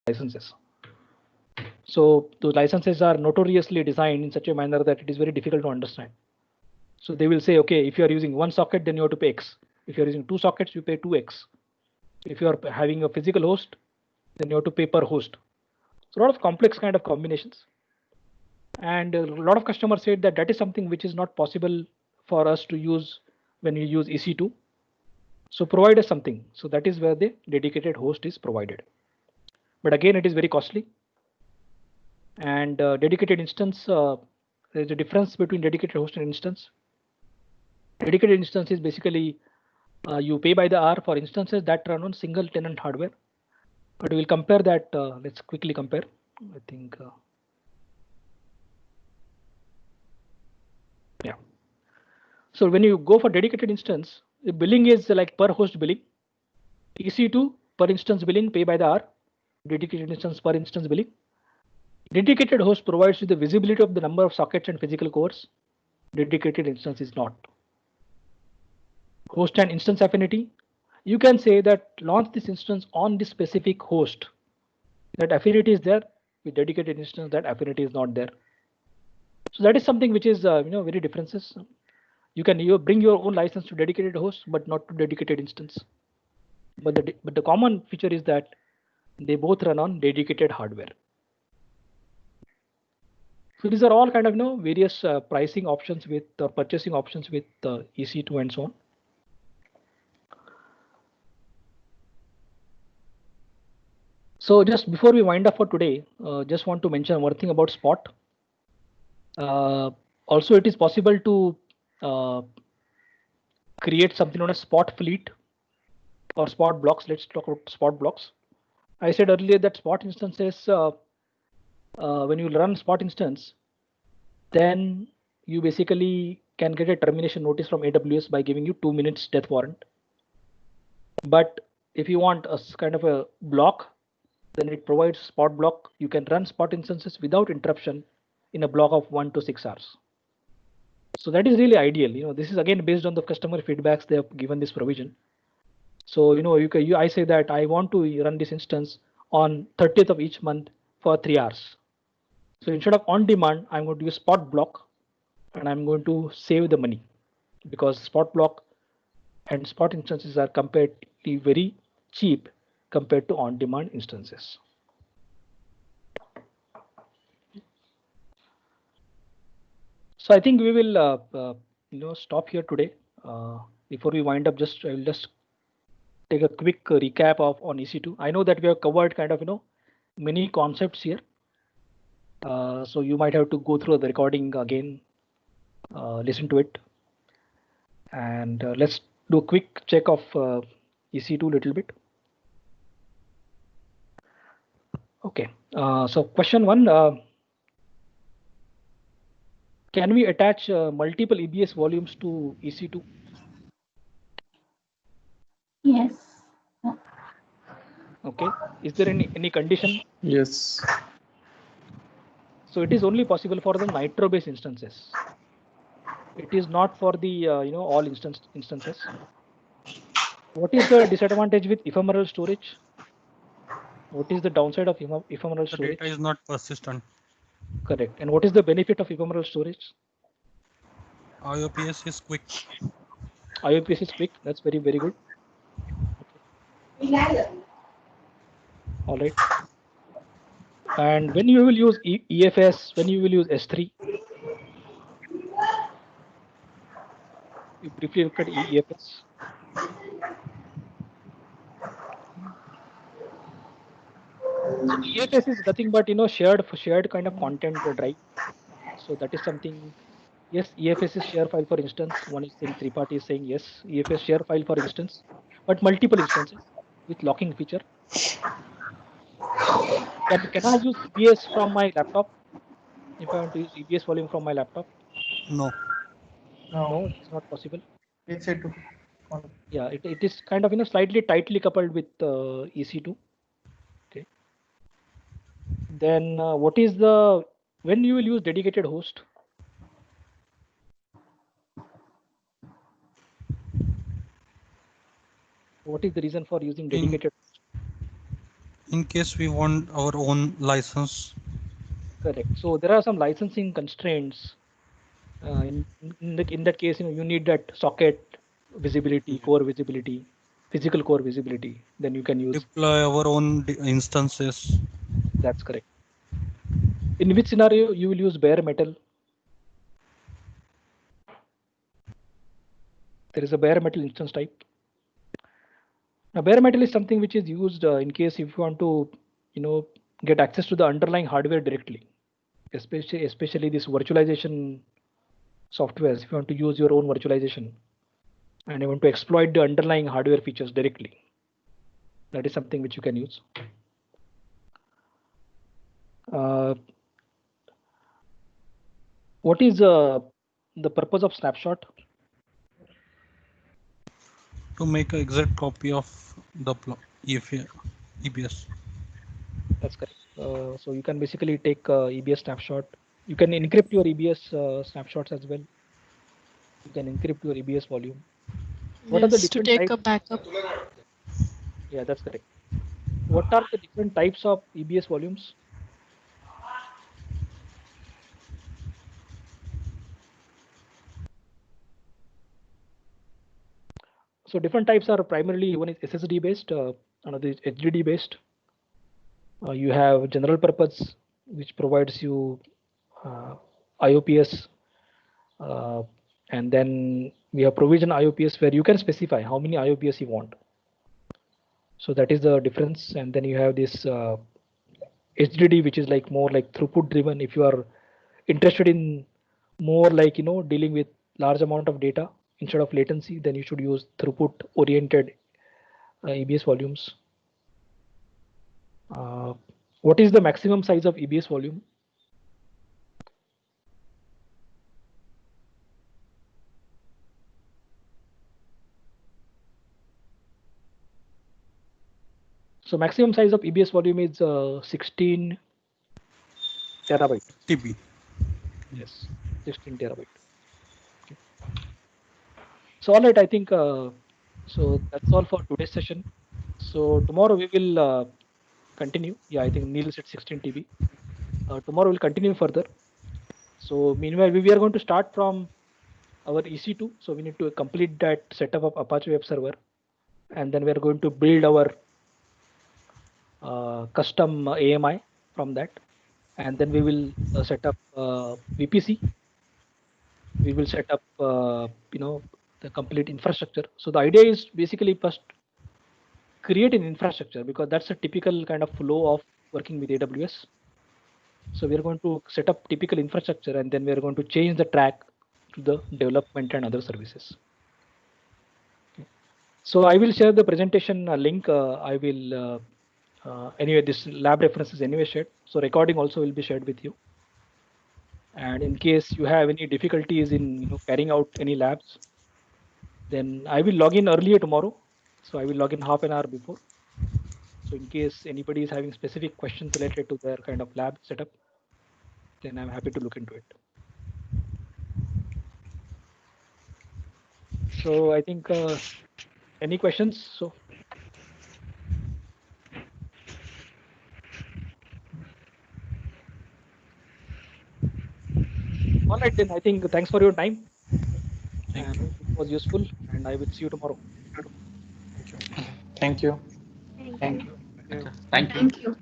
licenses. So those licenses are notoriously designed in such a manner that it is very difficult to understand. So they will say, okay, if you are using one socket, then you have to pay X. If you are using two sockets, you pay 2X. If you are having a physical host, then you have to pay per host. So a lot of complex kind of combinations. And a lot of customers said that that is something which is not possible for us to use when we use EC2. So provide us something. So that is where the dedicated host is provided. But again, it is very costly. And dedicated instance, there's a difference between dedicated host and instance. Dedicated instance is basically you pay by the hour for instances that run on single tenant hardware. But we will compare that. Let's quickly compare. I think. Yeah. So when you go for dedicated instance, the billing is like per host billing. EC2 per instance billing, pay by the hour. Dedicated instance per instance billing. Dedicated host provides you the visibility of the number of sockets and physical cores. Dedicated instance is not. Host and instance affinity. You can say that launch this instance on this specific host. That affinity is there. With dedicated instance, that affinity is not there. So that is something which is very differences. You can bring your own license to dedicated host, but not to dedicated instance. But the common feature is that they both run on dedicated hardware. So these are all kind of various pricing options with purchasing options with EC2 and so on. So just before we wind up for today, just want to mention one thing about Spot. Also, it is possible to create something known as Spot fleet or Spot blocks. Let's talk about Spot blocks. I said earlier that Spot instances, when you run Spot instance, then you basically can get a termination notice from AWS by giving you 2 minutes death warrant. But if you want a kind of a block, then it provides Spot block. You can run Spot instances without interruption in a block of 1 to 6 hours. So that is really ideal. This is again based on the customer feedbacks they have given this provision. So I say that I want to run this instance on 30th of each month for 3 hours. So instead of on demand, I'm going to use Spot block, and I'm going to save the money because Spot block and Spot instances are comparatively very cheap compared to on demand instances. So I think we will stop here today. Before we wind up, I will just take a quick recap on EC2. I know that we have covered kind of many concepts here. So you might have to go through the recording again, listen to it, and let's do a quick check of EC2 a little bit. Okay. So question 1. Can we attach multiple EBS volumes to EC2? Yes. Okay. Is there any condition? Yes. So it is only possible for the Nitro based instances. It is not for the all instances. What is the disadvantage with ephemeral storage? What is the downside of ephemeral storage? The data is not persistent. Correct. And what is the benefit of ephemeral storage? IOPS is quick. IOPS is quick. That's very, very good. Okay. All right. And when you will use EFS, when you will use S3, you briefly look at EFS. So EFS is nothing but shared kind of content drive. So that is something. Yes, EFS is share file for instance. One is saying Tripathi is saying yes, EFS share file for instance, but multiple instances with locking feature. Can I use EBS from my laptop? If I want to use EBS volume from my laptop? No. No, it is not possible. EC2. Yeah, it is kind of slightly tightly coupled with EC2. Okay. Then what is when you will use dedicated host? What is the reason for using dedicated? In case we want our own license. Correct. So there are some licensing constraints. In that case, you need that socket visibility, core visibility, physical core visibility. Then you can use. Deploy our own instances. That's correct. In which scenario you will use bare metal? There is a bare metal instance type. Now, bare metal is something which is used in case if you want to, get access to the underlying hardware directly, especially this virtualization softwares. If you want to use your own virtualization and you want to exploit the underlying hardware features directly, that is something which you can use. What is the purpose of snapshot? To make an exact copy of the EBS. That's correct. So you can basically take EBS snapshot. You can encrypt your EBS snapshots as well. You can encrypt your EBS volume. What are the different to take types? a backup. Yeah, that's correct. What are the different types of EBS volumes? So different types are primarily, one is SSD based, another is HDD based. You have general purpose, which provides you IOPS, and then we have provision IOPS where you can specify how many IOPS you want. So that is the difference. And then you have this HDD, which is like more like throughput driven. If you are interested in more like dealing with large amount of data instead of latency, then you should use throughput oriented EBS volumes. What is the maximum size of EBS volume? So maximum size of EBS volume is 16 terabyte. TB. Yes, 16 terabyte. Okay. So all right, I think so that's all for today's session. So tomorrow we will continue. Yeah, I think Neil said 16 TB. Tomorrow we'll continue further. So meanwhile, we are going to start from our EC2. So we need to complete that setup of Apache Web Server, and then we are going to build our custom AMI from that, and then we will set up VPC. We will set up the complete infrastructure. So the idea is basically first create an infrastructure, because that's a typical kind of flow of working with AWS. So we are going to set up typical infrastructure, and then we are going to change the track to the development and other services. Okay. So I will share the presentation link. I will anyway, this lab reference is anyway shared. So recording also will be shared with you. And in case you have any difficulties in carrying out any labs, then I will log in earlier tomorrow. So I will log in half an hour before. So in case anybody is having specific questions related to their kind of lab setup, then I'm happy to look into it. So I think any questions? So all right, then I think thanks for your time. Thank you. It was useful, and I will see you tomorrow. Thank you. Thank you. Thank you. Yeah. Thank you.